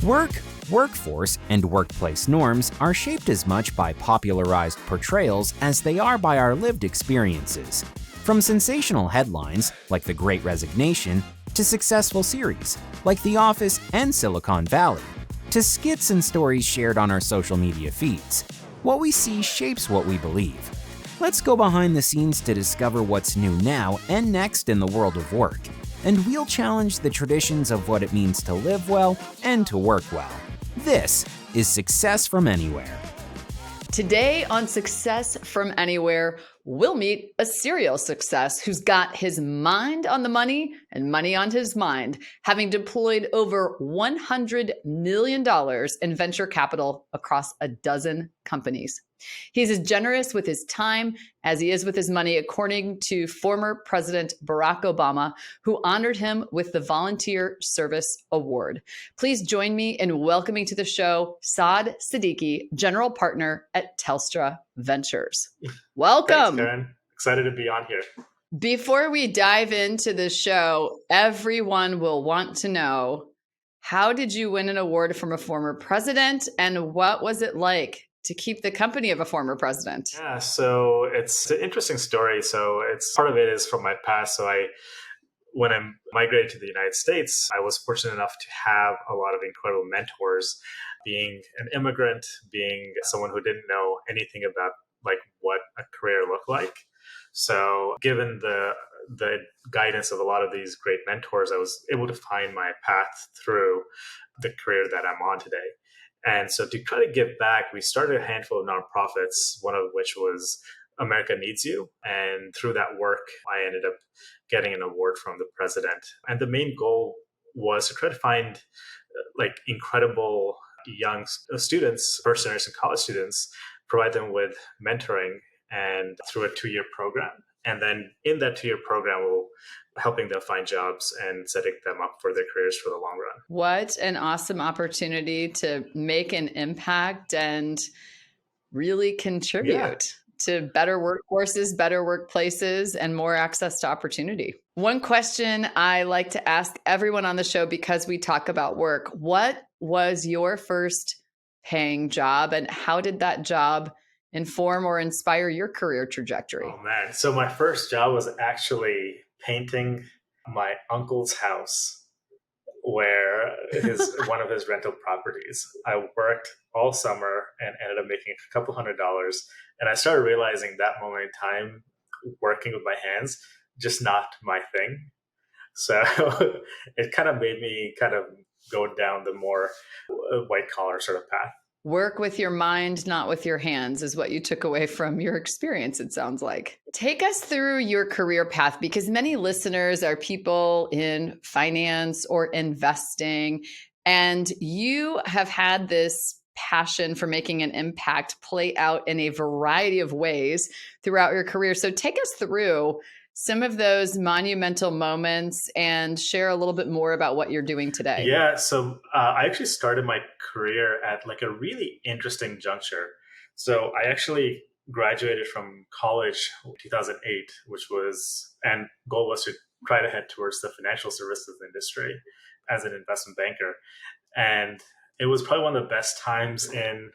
Work, workforce, and workplace norms are shaped as much by popularized portrayals as they are by our lived experiences. From sensational headlines, like The Great Resignation, to successful series, like The Office and Silicon Valley, to skits and stories shared on our social media feeds, what we see shapes what we believe. Let's go behind the scenes to discover what's new now and next in the world of work, and we'll challenge the traditions of what it means to live well and to work well. This is Success from Anywhere. Today on Success from Anywhere, we'll meet a serial success who's got his mind on the money and money on his mind, having deployed over $100 million in venture capital across a dozen companies. He's as generous with his time as he is with his money, according to former President Barack Obama, who honored him with the Volunteer Service Award. Please join me in welcoming to the show Saad Siddiqui, General Partner at Telstra Ventures. Welcome. Thanks, Karen. Excited to be on here. Before we dive into the show, everyone will want to know, how did you win an award from a former president, and what was it like to keep the company of a former president? Yeah, so it's an interesting story. So it's part of it is from my past. So when I migrated to the United States, I was fortunate enough to have a lot of incredible mentors. Being an immigrant, being someone who didn't know anything about like what a career looked like. So given the guidance of a lot of these great mentors, I was able to find my path through the career that I'm on today. And so to try to give back, we started a handful of nonprofits, one of which was America Needs You. And through that work, I ended up getting an award from the president. And the main goal was to try to find like incredible young students, first generation college students, provide them with mentoring and through a 2-year program. And then in that 2-year program, we'll helping them find jobs and setting them up for their careers for the long run. What an awesome opportunity to make an impact and really contribute to better workforces, better workplaces, and more access to opportunity. One question I like to ask everyone on the show, because we talk about work, what was your first paying job, and how did that job inform or inspire your career trajectory? Oh man, so my first job was actually painting my uncle's house, where one of his rental properties. I worked all summer and ended up making a couple $100. And I started realizing that moment in time, working with my hands, just not my thing. So it kind of made me kind of go down the more white collar sort of path. Work with your mind, not with your hands, is what you took away from your experience, it sounds like. Take us through your career path, because many listeners are people in finance or investing, and you have had this passion for making an impact play out in a variety of ways throughout your career. So take us through some of those monumental moments and share a little bit more about what you're doing today. Yeah, so I actually started my career at like a really interesting juncture. So I actually graduated from college in 2008, and goal was to try to head towards the financial services industry as an investment banker. And it was probably one of the best times in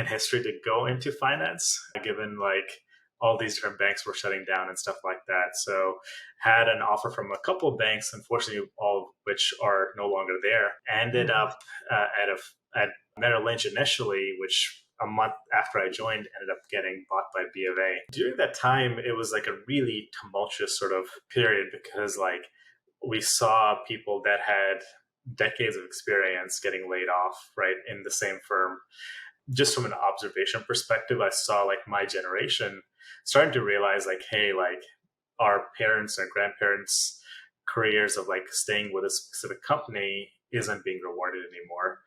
history to go into finance, given like all these different banks were shutting down and stuff like that. So had an offer from a couple of banks, unfortunately, all of which are no longer there. Ended up at Merrill Lynch initially, which a month after I joined, ended up getting bought by B of A. During that time, it was like a really tumultuous sort of period, because like we saw people that had decades of experience getting laid off, right, in the same firm. Just from an observation perspective, I saw like my generation starting to realize like, hey, like our parents and grandparents' careers of like staying with a specific company isn't being rewarded anymore.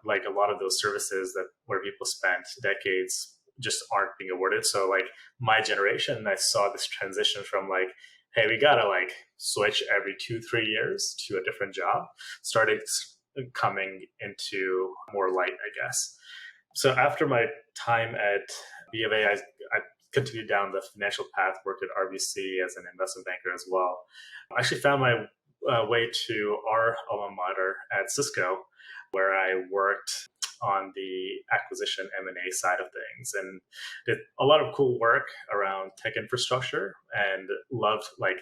Like a lot of those services where people spent decades just aren't being awarded. So like my generation, I saw this transition from like, hey, we gotta like switch every 2-3 years to a different job, started coming into more light, I guess. So after my time at B of A, I continued down the financial path, worked at RBC as an investment banker as well. I actually found my way to our alma mater at Cisco, where I worked on the acquisition M&A side of things and did a lot of cool work around tech infrastructure and loved like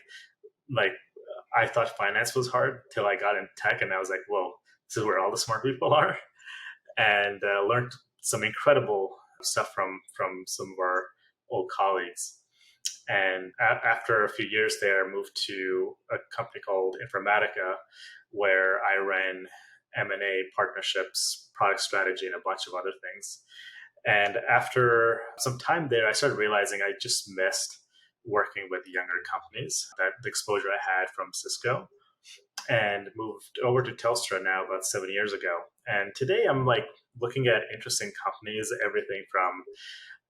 I thought finance was hard till I got in tech and I was like, whoa, this is where all the smart people are, and learned some incredible stuff from some of our old colleagues. And after a few years there, I moved to a company called Informatica, where I ran M&A partnerships, product strategy, and a bunch of other things. And after some time there, I started realizing I just missed working with younger companies, that the exposure I had from Cisco, and moved over to Telstra now about 7 years ago. And today I'm like looking at interesting companies, everything from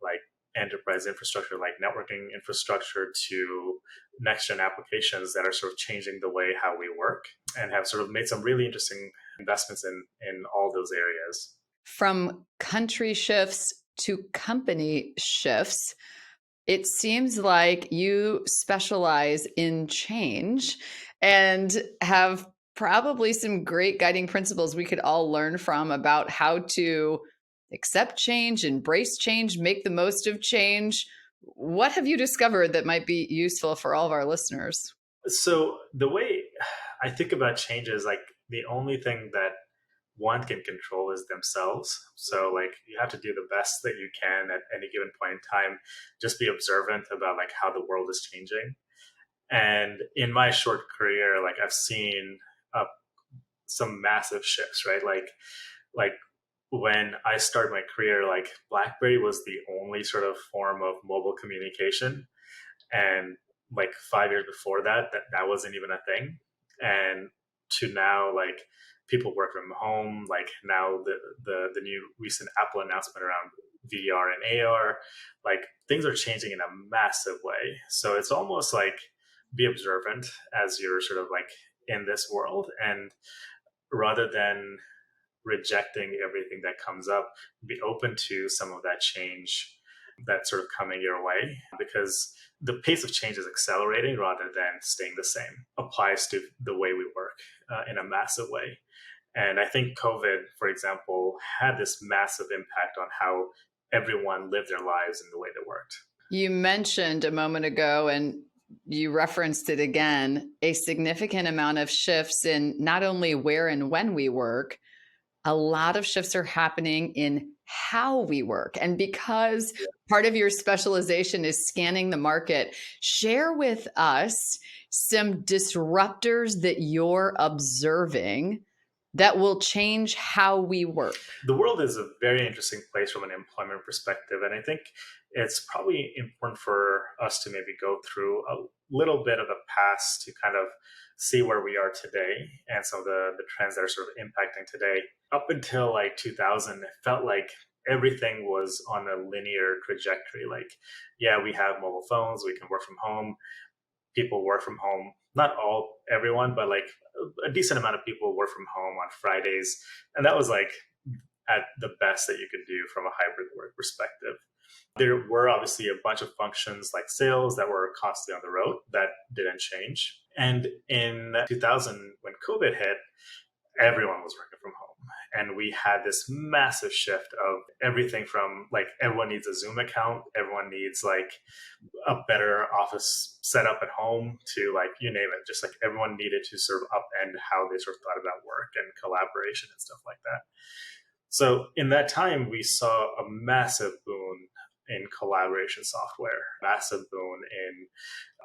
like enterprise infrastructure, like networking infrastructure, to next gen applications that are sort of changing the way how we work, and have sort of made some really interesting investments in all those areas. From country shifts to company shifts, it seems like you specialize in change and have probably some great guiding principles we could all learn from about how to accept change, embrace change, make the most of change. What have you discovered that might be useful for all of our listeners? So the way I think about change is like the only thing that one can control is themselves. So like you have to do the best that you can at any given point in time. Just be observant about like how the world is changing. And in my short career, like I've seen some massive shifts, right? Like when I started my career, like BlackBerry was the only sort of form of mobile communication, and like 5 years before that, that wasn't even a thing. And to now, like people work from home. Like now, the new recent Apple announcement around VR and AR, like things are changing in a massive way. So it's almost like be observant as you're sort of like in this world, and rather than rejecting everything that comes up, be open to some of that change that's sort of coming your way, because the pace of change is accelerating rather than staying the same. Applies to the way we work in a massive way. And I think COVID, for example, had this massive impact on how everyone lived their lives and the way they worked. You mentioned a moment ago, and you referenced it again, a significant amount of shifts in not only where and when we work, a lot of shifts are happening in how we work. And because part of your specialization is scanning the market, share with us some disruptors that you're observing that will change how we work. The world is a very interesting place from an employment perspective. And I think it's probably important for us to maybe go through a little bit of the past to kind of see where we are today and some of the trends that are sort of impacting today. Up until like 2000, it felt like everything was on a linear trajectory. Like, yeah, we have mobile phones, we can work from home. People work from home, not everyone, but like a decent amount of people work from home on Fridays. And that was like at the best that you could do from a hybrid work perspective. There were obviously a bunch of functions like sales that were constantly on the road that didn't change. And in 2000, when COVID hit, everyone was working from home. And we had this massive shift of everything from like everyone needs a Zoom account, everyone needs like a better office setup at home, to like you name it, just like everyone needed to sort of upend how they sort of thought about work and collaboration and stuff like that. So in that time, we saw a massive boon in collaboration software, massive boon in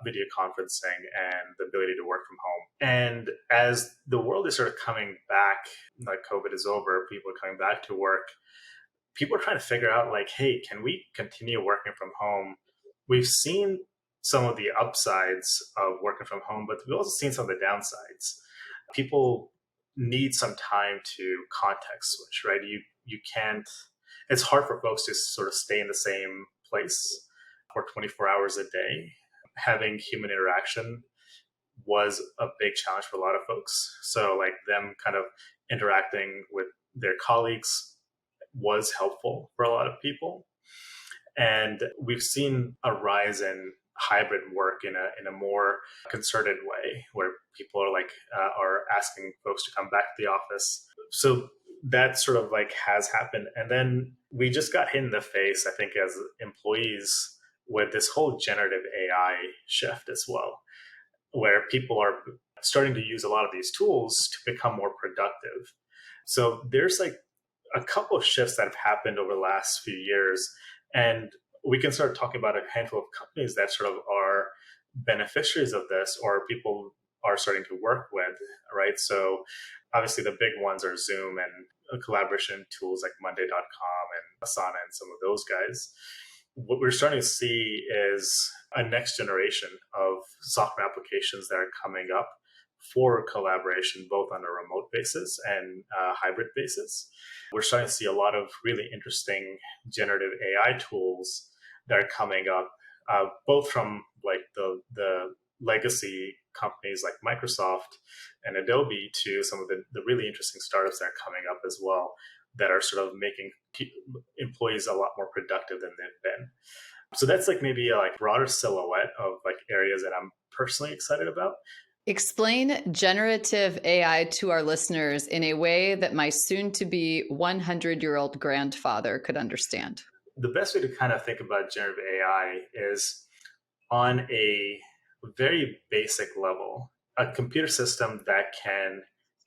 video conferencing and the ability to work from home. And as the world is sort of coming back, like COVID is over, people are coming back to work, people are trying to figure out like, hey, can we continue working from home? We've seen some of the upsides of working from home, but we've also seen some of the downsides. People need some time to context switch, right? You can't, it's hard for folks to sort of stay in the same place for 24 hours a day. Having human interaction was a big challenge for a lot of folks. So like them kind of interacting with their colleagues was helpful for a lot of people. And we've seen a rise in hybrid work in a more concerted way, where people are like are asking folks to come back to the office. So that sort of like has happened. And then we just got hit in the face, I think, as employees with this whole generative AI shift as well, where people are starting to use a lot of these tools to become more productive. So there's like a couple of shifts that have happened over the last few years. And we can start talking about a handful of companies that sort of are beneficiaries of this, or people are starting to work with, right? So obviously the big ones are Zoom and collaboration tools like Monday.com and Asana and some of those guys. What we're starting to see is a next generation of software applications that are coming up for collaboration, both on a remote basis and hybrid basis. We're starting to see a lot of really interesting generative AI tools that are coming up, both from like the legacy companies like Microsoft and Adobe to some of the really interesting startups that are coming up as well, that are sort of making employees a lot more productive than they've been. So that's like maybe a like broader silhouette of like areas that I'm personally excited about. Explain generative AI to our listeners in a way that my soon-to-be 100-year-old grandfather could understand. The best way to kind of think about generative AI is on a very basic level, a computer system that can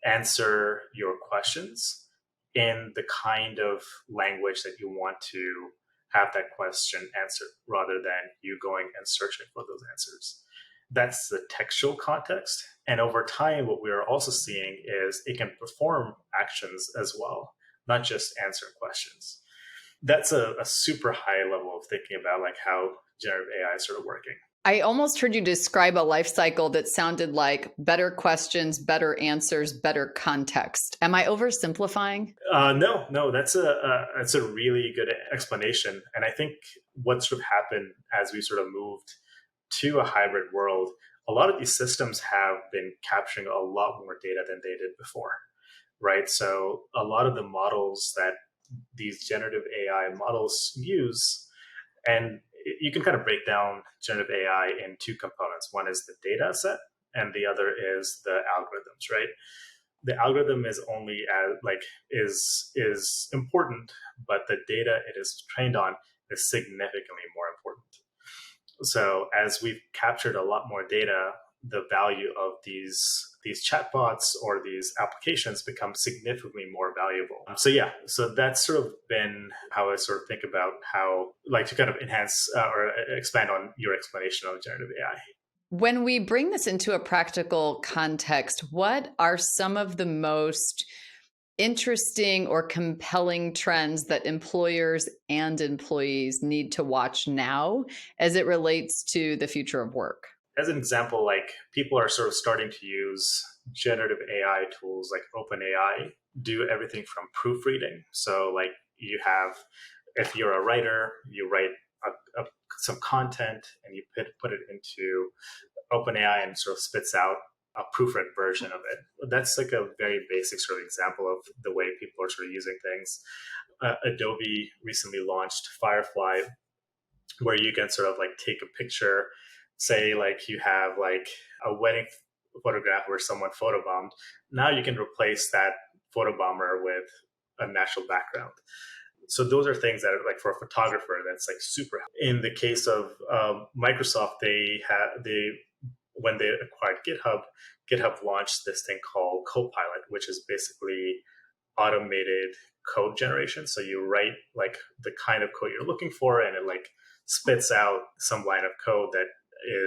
answer your questions in the kind of language that you want to have that question answered, rather than you going and searching for those answers. That's the textual context. And over time, what we are also seeing is it can perform actions as well, not just answer questions. That's a super high level of thinking about like how generative AI is sort of working. I almost heard you describe a life cycle that sounded like better questions, better answers, better context. Am I oversimplifying? No, that's a really good explanation. And I think what sort of happened as we sort of moved to a hybrid world, a lot of these systems have been capturing a lot more data than they did before, right? So a lot of the models that these generative AI models use, and you can kind of break down generative AI in two components. One is the data set, and the other is the algorithms, right? The algorithm is only is important, but the data it is trained on is significantly more important. So as we've captured a lot more data, the value of these chatbots or these applications become significantly more valuable. So that's sort of been how I sort of think about how, like, to kind of enhance or expand on your explanation of generative AI. When we bring this into a practical context, what are some of the most interesting or compelling trends that employers and employees need to watch now as it relates to the future of work? As an example, like, people are sort of starting to use generative AI tools like OpenAI, do everything from proofreading. So like, you have, if you're a writer, you write some content and you put it into OpenAI and sort of spits out a proofread version of it. That's like a very basic sort of example of the way people are sort of using things. Adobe recently launched Firefly, where you can sort of like take a picture, say like you have like a wedding photograph where someone photobombed. Now you can replace that photobomber with a natural background. So those are things that are like, for a photographer, that's like super. In the case of Microsoft, when they acquired GitHub launched this thing called Copilot, which is basically automated code generation. So you write like the kind of code you're looking for, and it like spits out some line of code that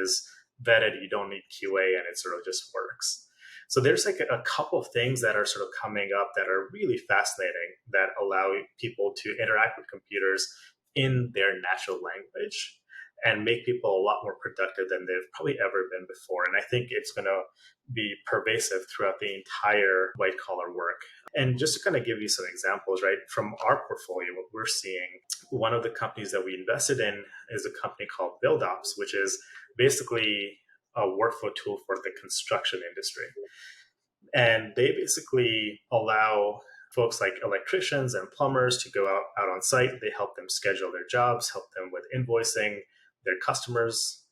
is vetted. You don't need QA, and it sort of just works. So there's like a couple of things that are sort of coming up that are really fascinating, that allow people to interact with computers in their natural language and make people a lot more productive than they've probably ever been before. And I think it's going to be pervasive throughout the entire white collar work. And just to kind of give you some examples, right, from our portfolio, what we're seeing, one of the companies that we invested in is a company called BuildOps, which is basically a workflow tool for the construction industry. And they basically allow folks like electricians and plumbers to go out on site. They help them schedule their jobs, help them with invoicing their customers.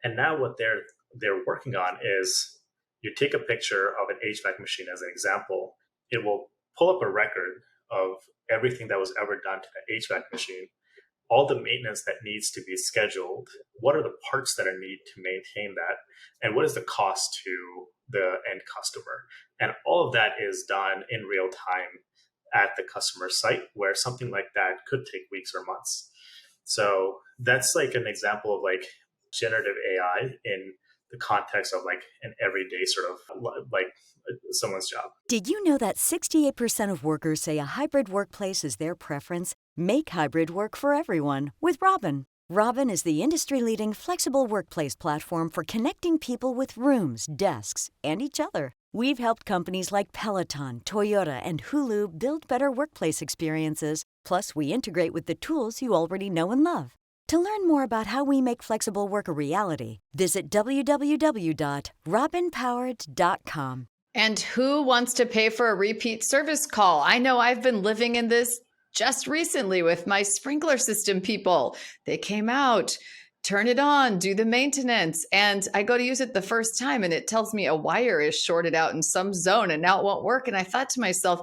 And now what they're working on is, you take a picture of an HVAC machine as an example. It will pull up a record of everything that was ever done to the HVAC machine, all the maintenance that needs to be scheduled, what are the parts that are needed to maintain that, and what is the cost to the end customer. And all of that is done in real time at the customer site, where something like that could take weeks or months. So that's like an example of like generative AI in the context of like an everyday sort of like someone's job. Did you know that 68% of workers say a hybrid workplace is their preference? Make hybrid work for everyone with Robin. Robin is the industry-leading flexible workplace platform for connecting people with rooms, desks, and each other. We've helped companies like Peloton, Toyota, and Hulu build better workplace experiences. Plus, we integrate with the tools you already know and love. To learn more about how we make flexible work a reality, visit www.robinpowered.com. And who wants to pay for a repeat service call? I know I've been living in this just recently with my sprinkler system people. They came out, turn it on, do the maintenance, and I go to use it the first time and it tells me a wire is shorted out in some zone and now it won't work. And I thought to myself,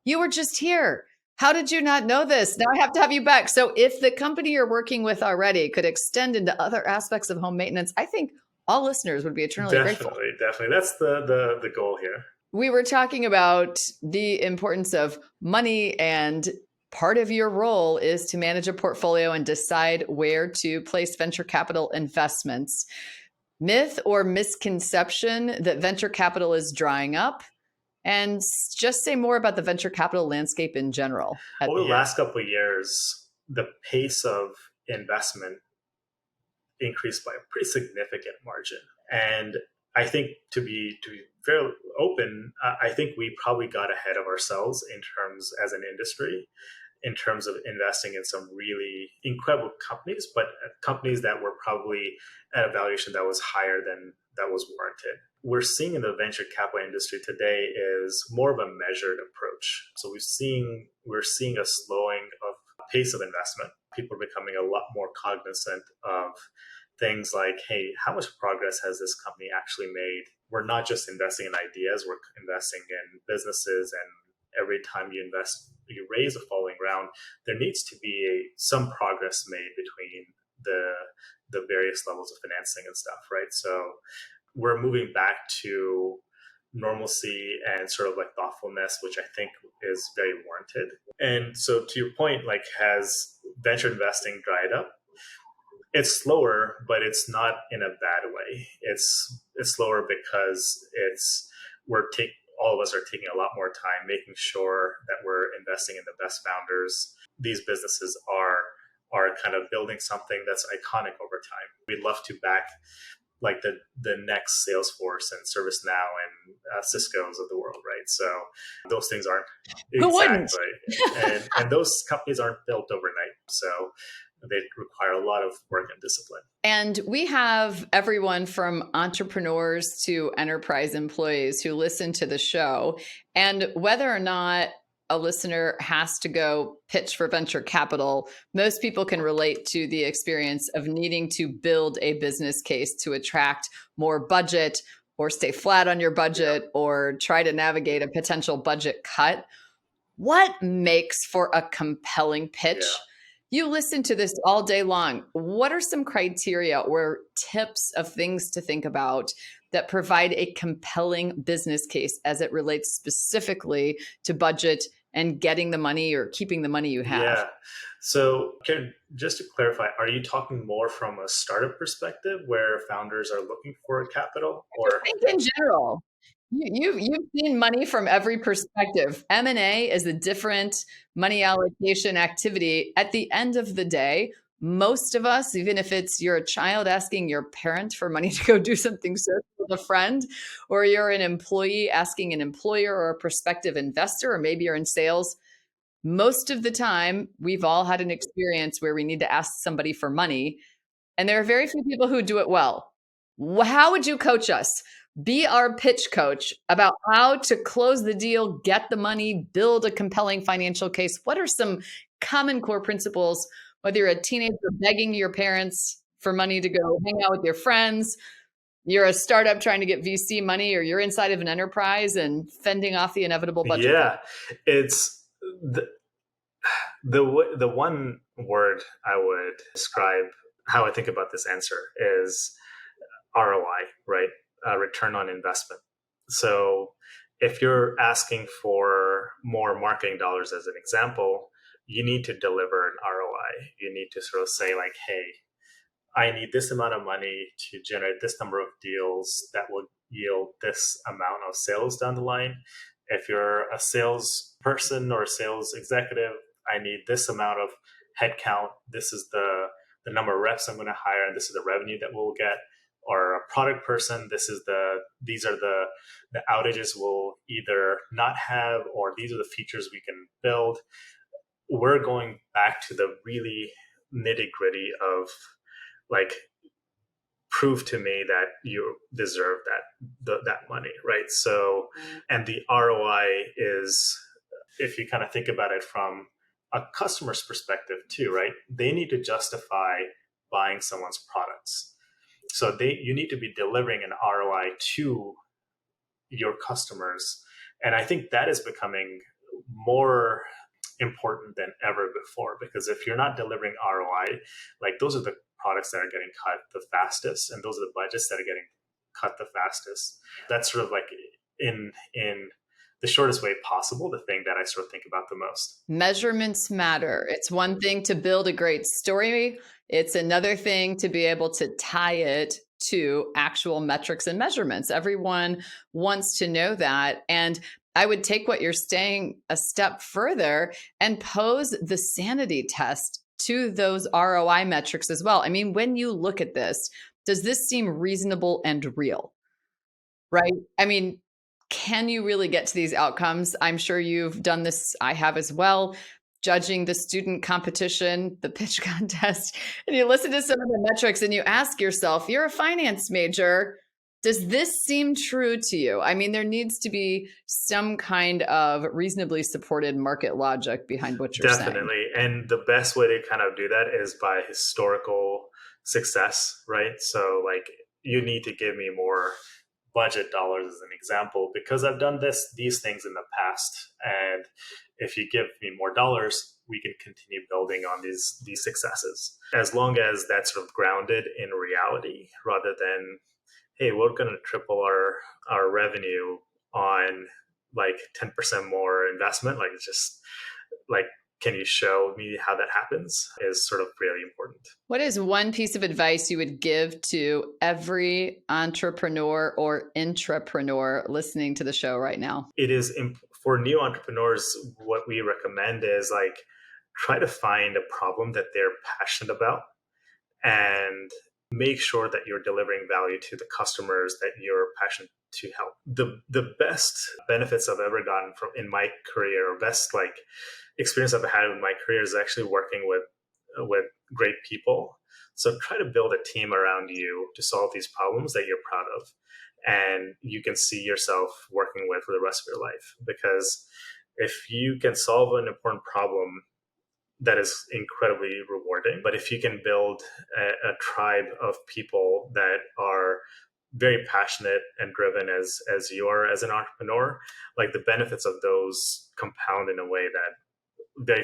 you were just here. How did you not know this? Now I have to have you back. So if the company you're working with already could extend into other aspects of home maintenance, I think all listeners would be eternally grateful. Definitely. That's the goal here. We were talking about the importance of money, and part of your role is to manage a portfolio and decide where to place venture capital investments. Myth or misconception that venture capital is drying up? And just say more about the venture capital landscape in general. Over the last couple of years, the pace of investment increased by a pretty significant margin. And I think to be fairly open, I think we probably got ahead of ourselves in terms as an industry, in terms of investing in some really incredible companies, but companies that were probably at a valuation that was higher than that was warranted. We're seeing in the venture capital industry today is more of a measured approach. So we're seeing a slowing of pace of investment. People are becoming a lot more cognizant of things like, hey, how much progress has this company actually made? We're not just investing in ideas, we're investing in businesses. And every time you raise a following round, there needs to be some progress made between the various levels of financing and stuff, right? So we're moving back to normalcy and sort of like thoughtfulness, which I think is very warranted. And so to your point, like, has venture investing dried up? It's slower, but it's not in a bad way. It's slower because all of us are taking a lot more time making sure that we're investing in the best founders. These businesses are kind of building something that's iconic over time. We'd love to back like the next Salesforce and ServiceNow and Cisco's of the world, right? So those things aren't exactly, and those companies aren't built overnight. So they require a lot of work and discipline. And we have everyone from entrepreneurs to enterprise employees who listen to the show. And whether or not a listener has to go pitch for venture capital, most people can relate to the experience of needing to build a business case to attract more budget or stay flat on your budget or try to navigate a potential budget cut. What makes for a compelling pitch? Yeah. You listen to this all day long. What are some criteria or tips of things to think about that provide a compelling business case as it relates specifically to budget and getting the money or keeping the money you have? Yeah. So just to clarify, are you talking more from a startup perspective where founders are looking for capital, or I think in general? You've seen money from every perspective. M&A is a different money allocation activity. At the end of the day, most of us, even if you're a child asking your parent for money to go do something social with a friend, or you're an employee asking an employer or a prospective investor, or maybe you're in sales, most of the time, we've all had an experience where we need to ask somebody for money. And there are very few people who do it well. How would you coach us? Be our pitch coach about how to close the deal, get the money, build a compelling financial case. What are some common core principles, whether you're a teenager begging your parents for money to go hang out with your friends, You're a startup trying to get VC money, or you're inside of an enterprise and fending off the inevitable budget cut. It's the one word I would describe how I think about this answer is ROI, right? Return on investment. So if you're asking for more marketing dollars as an example, you need to deliver an ROI. You need to sort of say like, hey, I need this amount of money to generate this number of deals that will yield this amount of sales down the line. If you're a salesperson or a sales executive, I need this amount of headcount. This is the number of reps I'm going to hire, and this is the revenue that we'll get. Or a product person, these are the outages we'll either not have, or these are the features we can build. We're going back to the really nitty gritty of like, prove to me that you deserve that money, right? So, and the ROI is, if you kind of think about it from a customer's perspective too, right? They need to justify buying someone's products. So you need to be delivering an ROI to your customers. And I think that is becoming more important than ever before, because if you're not delivering ROI, like those are the products that are getting cut the fastest, and those are the budgets that are getting cut the fastest. That's sort of like in the shortest way possible, the thing that I sort of think about the most. Measurements matter. It's one thing to build a great story. It's another thing to be able to tie it to actual metrics and measurements. Everyone wants to know that. And I would take what you're saying a step further and pose the sanity test to those ROI metrics as well. I mean, when you look at this, does this seem reasonable and real? Right? I mean, can you really get to these outcomes? I'm sure you've done this. I have as well. Judging the student competition, the pitch contest, and you listen to some of the metrics and you ask yourself, you're a finance major, does this seem true to you? I mean, there needs to be some kind of reasonably supported market logic behind what you're saying. Definitely. And the best way to kind of do that is by historical success, right? So like, you need to give me more budget dollars as an example, because I've done these things in the past. And if you give me more dollars, we can continue building on these successes. As long as that's sort of grounded in reality, rather than, hey, we're going to triple our revenue on like 10% more investment. Like, it's just like, can you show me how that happens, is sort of really important. What is one piece of advice you would give to every entrepreneur or intrapreneur listening to the show right now? It is for new entrepreneurs, what we recommend is like, try to find a problem that they're passionate about and make sure that you're delivering value to the customers that you're passionate to help. The best benefits I've ever gotten from in my career, or best like experience I've had in my career, is actually working with great people. So try to build a team around you to solve these problems that you're proud of, and you can see yourself working with for the rest of your life. Because if you can solve an important problem, that is incredibly rewarding. But if you can build a tribe of people that are very passionate and driven as you are as an entrepreneur, like the benefits of those compound in a way that very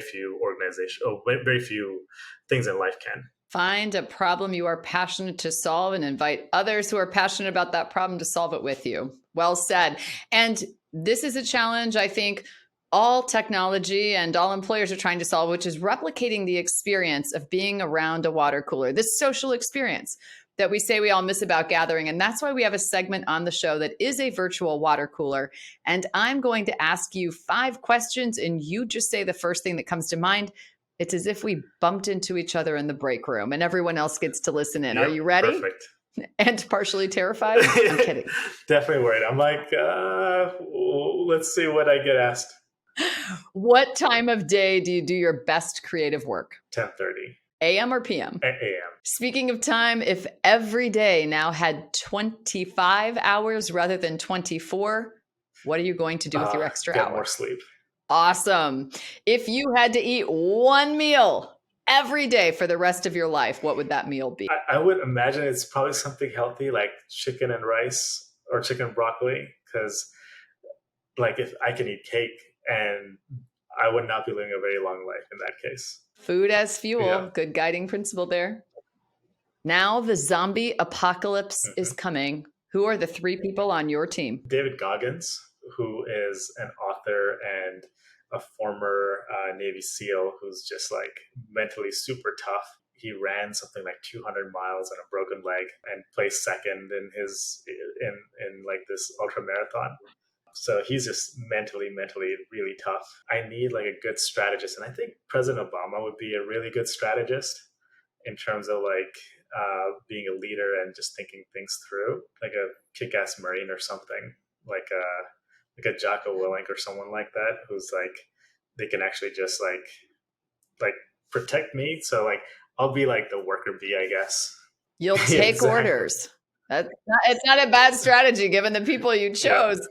few things in life can. Find a problem you are passionate to solve and invite others who are passionate about that problem to solve it with you. Well said. And this is a challenge, I think, all technology and all employers are trying to solve, which is replicating the experience of being around a water cooler, this social experience that we say we all miss about gathering. And that's why we have a segment on the show that is a virtual water cooler. And I'm going to ask you 5 questions, and you just say the first thing that comes to mind. It's as if we bumped into each other in the break room and everyone else gets to listen in. Yep, are you ready? Perfect. And partially terrified? I'm kidding. Definitely worried. I'm like, let's see what I get asked. What time of day do you do your best creative work? 10:30. AM or PM? AM. Speaking of time, if every day now had 25 hours rather than 24, what are you going to do with your extra hour? Get more sleep. Awesome. If you had to eat one meal every day for the rest of your life, what would that meal be? I would imagine it's probably something healthy like chicken and rice or chicken and broccoli, because like if I can eat cake, and I would not be living a very long life in that case. Food as fuel. Yeah. Good guiding principle there. Now the zombie apocalypse is coming. Who are the 3 people on your team? David Goggins, who is an author and a former Navy SEAL who's just like mentally super tough. He ran something like 200 miles on a broken leg and placed second in his in like this ultra marathon. So he's just mentally really tough. I need like a good strategist, and I think President Obama would be a really good strategist in terms of like being a leader and just thinking things through, like a kick-ass Marine or something, like a Jocko Willink or someone like that, who's like they can actually just like protect me. So like I'll be like the worker bee, I guess. You'll take Exactly. orders. It's not a bad strategy given the people you chose. Yeah.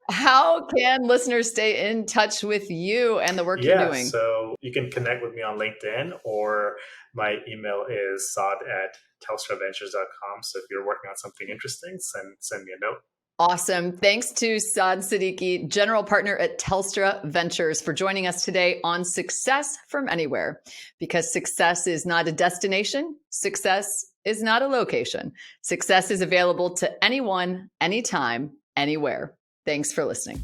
How can listeners stay in touch with you and the work you're doing? So you can connect with me on LinkedIn, or my email is saad@telstra-ventures.com. So if you're working on something interesting, send me a note. Awesome. Thanks to Saad Siddiqui, General Partner at Telstra Ventures, for joining us today on Success from Anywhere. Because success is not a destination. Success is not a location. Success is available to anyone, anytime, anywhere. Thanks for listening.